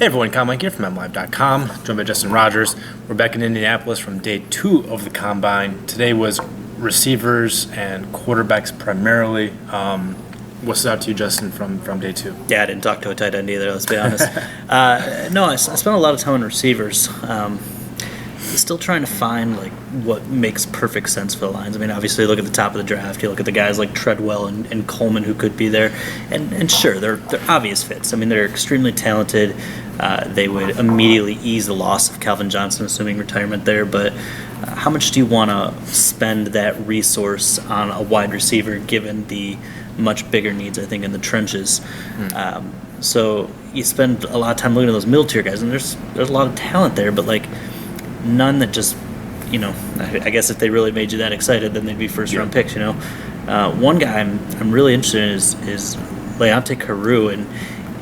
Hey everyone, Kyle Mike here from MLive.com, joined by Justin Rogers. We're back in Indianapolis from day 2 of the Combine. Today was receivers and quarterbacks primarily. What stood out to you, Justin, from day 2? Yeah, I didn't talk to a tight end either, let's be honest. No, I spent a lot of time on receivers. Still trying to find what makes perfect sense for the Lions. I mean, obviously, look at the top of the draft. You look at the guys like Treadwell and Coleman who could be there, and sure, they're obvious fits. I mean, they're extremely talented. They would immediately ease the loss of Calvin Johnson, assuming retirement there. But how much do you want to spend that resource on a wide receiver, given the much bigger needs, I think, in the trenches? So you spend a lot of time looking at those middle tier guys, and there's a lot of talent there, but none that just, I guess if they really made you that excited, then they'd be first-round picks, One guy I'm really interested in is Leonte Carew, and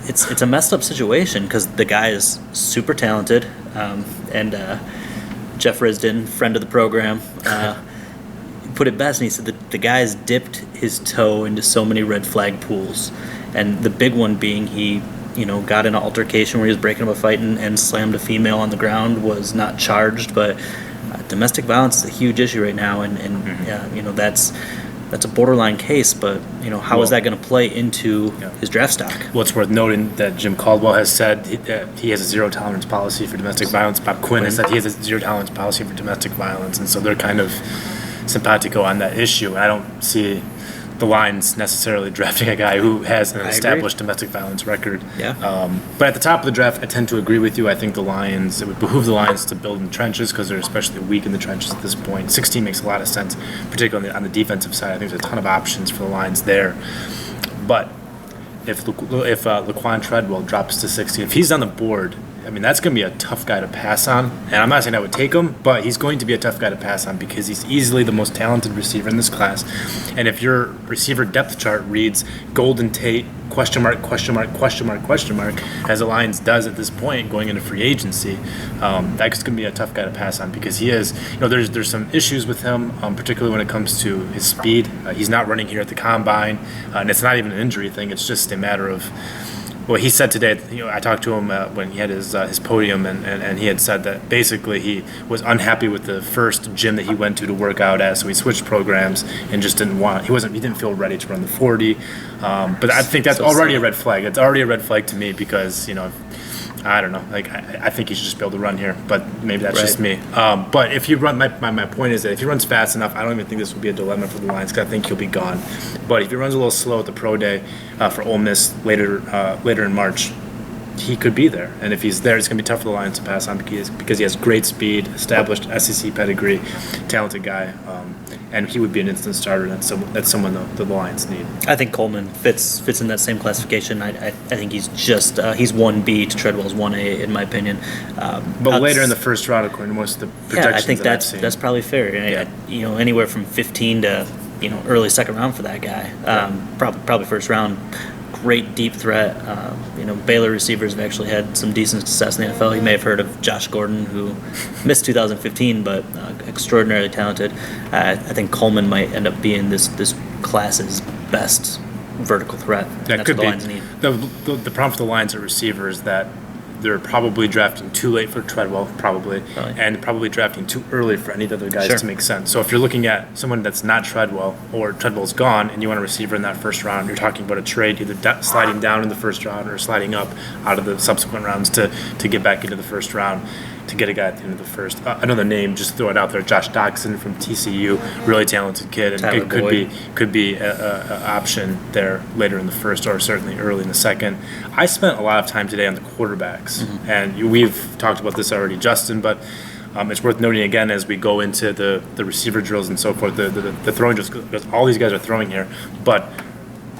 it's a messed-up situation because the guy is super talented, and Jeff Risdon, friend of the program, put it best, and he said that the guy's dipped his toe into so many red flag pools, and the big one being he got in an altercation where he was breaking up a fight and slammed a female on the ground, was not charged, but domestic violence is a huge issue right now, and that's a borderline case, but how is that going to play into his draft stock? Well, it's worth noting that Jim Caldwell has said he has a zero-tolerance policy for domestic violence. Bob Quinn has said he has a zero-tolerance policy for domestic violence, and so they're kind of simpatico on that issue. I don't see the Lions necessarily drafting a guy who has an established domestic violence record. Yeah. But at the top of the draft, I tend to agree with you. I think it would behoove the Lions to build in the trenches because they're especially weak in the trenches at this point. 16 makes a lot of sense, particularly on the defensive side. I think there's a ton of options for the Lions there. But if Laquan Treadwell drops to 60, if he's on the board, I mean, that's going to be a tough guy to pass on. And I'm not saying I would take him, but he's going to be a tough guy to pass on because he's easily the most talented receiver in this class. And if your receiver depth chart reads Golden Tate, question mark, question mark, question mark, question mark, as the Lions does at this point going into free agency, that's going to be a tough guy to pass on because he is, there's some issues with him, particularly when it comes to his speed. He's not running here at the Combine, and it's not even an injury thing. It's just a matter of, well, he said today, I talked to him when he had his podium, and he had said that basically he was unhappy with the first gym that he went to work out at, so he switched programs and just he didn't feel ready to run the 40. But I think that's already a red flag. It's already a red flag to me because, I don't know. I think he should just be able to run here, but maybe that's just me. But if you run, my point is that if he runs fast enough, I don't even think this will be a dilemma for the Lions because I think he'll be gone. But if he runs a little slow at the pro day for Ole Miss later in March, he could be there. And if he's there, it's going to be tough for the Lions to pass on because he has great speed, established SEC pedigree, talented guy. And he would be an instant starter. That's someone the Lions need. I think Coleman fits in that same classification. I think he's just he's 1B to Treadwell's 1A in my opinion. But later in the first round, according to most of the projections, I think that's probably fair. Yeah. Anywhere from 15 to early second round for that guy. Probably first round. Great deep threat. Baylor receivers have actually had some decent success in the NFL. You may have heard of Josh Gordon, who missed 2015, but extraordinarily talented. I think Coleman might end up being this class's best vertical threat. That could be. The Lions need. The problem for the Lions at receiver is that they're probably drafting too late for Treadwell, and probably drafting too early for any of the other guys to make sense. So if you're looking at someone that's not Treadwell or Treadwell's gone and you want a receiver in that first round, you're talking about a trade either sliding down in the first round or sliding up out of the subsequent rounds to get back into the first round to get a guy at the end of the first. Another name, just throw it out there, Josh Doctson from TCU, really talented kid, and it could be an option there later in the first or certainly early in the second. I spent a lot of time today on the quarterbacks, and we've talked about this already, Justin, but it's worth noting again as we go into the receiver drills and so forth, the throwing drills, because all these guys are throwing here, but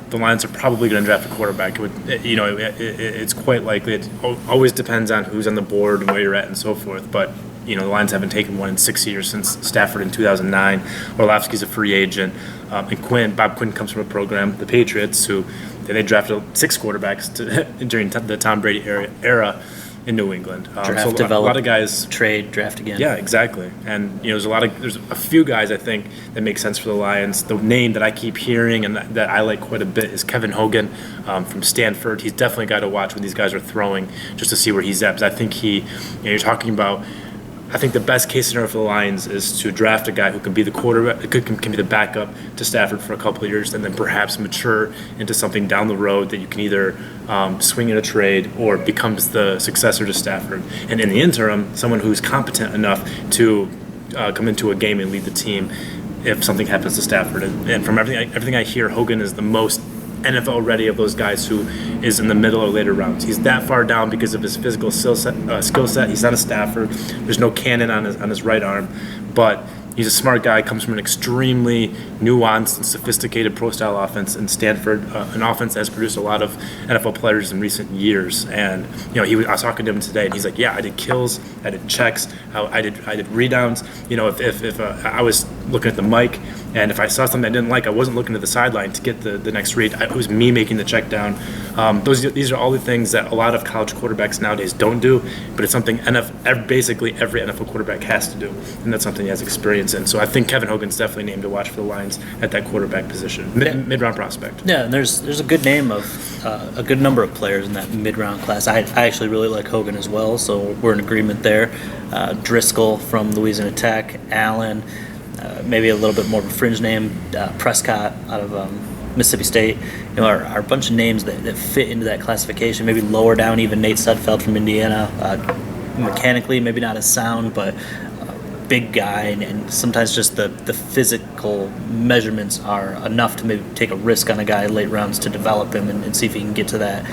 the Lions are probably going to draft a quarterback. It's quite likely. It always depends on who's on the board and where you're at and so forth. But the Lions haven't taken one in 6 years since Stafford in 2009. Orlovsky's a free agent, and Bob Quinn comes from a program, the Patriots, who they drafted 6 quarterbacks during the Tom Brady era. in New England. Draft, a develop, lot of guys trade, draft again. Yeah, exactly. And there's a few guys I think that make sense for the Lions. The name that I keep hearing and that I like quite a bit is Kevin Hogan from Stanford. He's definitely a guy to watch when these guys are throwing, just to see where he's at. Because I think you're talking about. I think the best case scenario for the Lions is to draft a guy who can be the quarterback, can be the backup to Stafford for a couple of years, and then perhaps mature into something down the road that you can either swing in a trade or becomes the successor to Stafford. And in the interim, someone who's competent enough to come into a game and lead the team if something happens to Stafford. And from everything I hear, Hogan is the most NFL ready of those guys who is in the middle or later rounds. He's that far down because of his physical skill set. He's not a Stafford. There's no cannon on his right arm, but he's a smart guy. Comes from an extremely nuanced and sophisticated pro-style offense in Stanford, an offense that has produced a lot of NFL players in recent years. And I was talking to him today, and he's like, "Yeah, I did kills, I did checks, I did rebounds. If I was looking at the mic, and if I saw something I didn't like, I wasn't looking to the sideline to get the next read. It was me making the check down." These are all the things that a lot of college quarterbacks nowadays don't do, but it's something basically every NFL quarterback has to do, and that's something he has experience in. So I think Kevin Hogan's definitely named to watch for the Lions at that quarterback position, mid-round prospect. Yeah, and there's a good name of a good number of players in that mid-round class. I actually really like Hogan as well, so we're in agreement there. Driscoll from Louisiana Tech, Allen. Maybe a little bit more of a fringe name, Prescott out of Mississippi State, are a bunch of names that fit into that classification. Maybe lower down, even Nate Sudfeld from Indiana. Mechanically, maybe not as sound, but big guy, and sometimes just the physical measurements are enough to maybe take a risk on a guy late rounds to develop him and see if he can get to that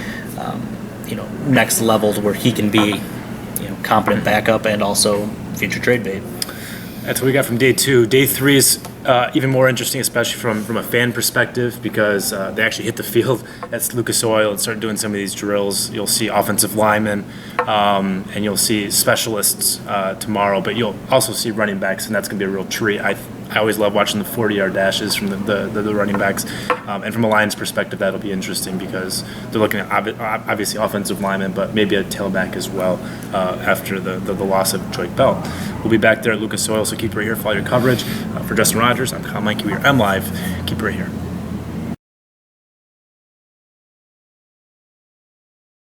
next level to where he can be competent backup and also future trade bait. That's what we got from day 2. Day 3 is even more interesting, especially from a fan perspective, because they actually hit the field at Lucas Oil and start doing some of these drills. You'll see offensive linemen and you'll see specialists tomorrow, but you'll also see running backs, and that's going to be a real treat. I always love watching the 40-yard dashes from the running backs. And from a Lions perspective, that'll be interesting because they're looking at obviously offensive linemen, but maybe a tailback as well after the loss of Joyke Bell. We'll be back there at Lucas Oil, so keep right here. Follow your coverage. For Justin Rogers, I'm Kyle Meinke. We are M Live. Keep right here.